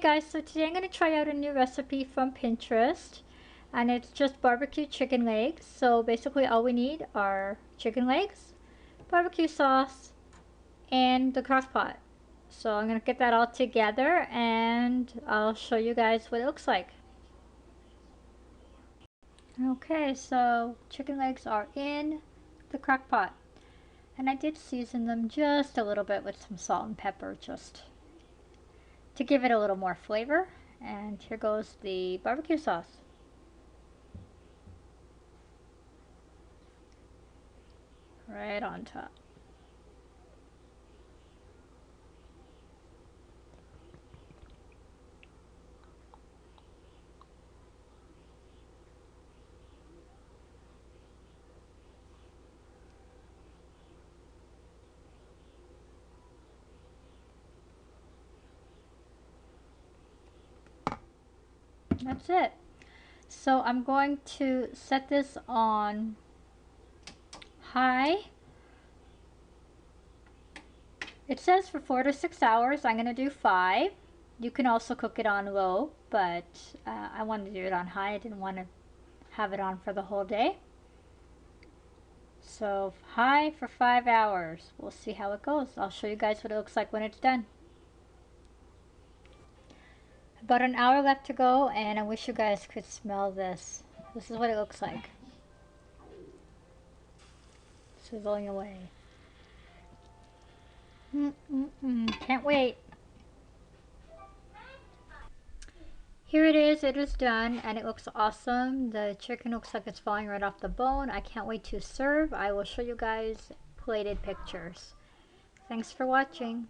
guys, so today I'm going to try out a new recipe from Pinterest, and it's just barbecue chicken legs. So basically all we need are chicken legs, barbecue sauce, and the crock pot. So I'm going to get that all together and I'll show you guys what it looks like. Okay, so chicken legs are in the crock pot, and I did season them just a little bit with some salt and pepper just to give it a little more flavor. And here goes the barbecue sauce. Right on top. That's it. So I'm going to set this on high. It says for 4 to 6 hours. I'm going to do 5. You can also cook it on low, but I wanted to do it on high. I didn't want to have it on for the whole day. So high for 5 hours. We'll see how it goes. I'll show you guys what it looks like when it's done. About an hour left to go, and I wish you guys could smell this. This is what it looks like. Sizzling away. Can't wait. Here it is done, and it looks awesome. The chicken looks like it's falling right off the bone. I can't wait to serve. I will show you guys plated pictures. Thanks for watching.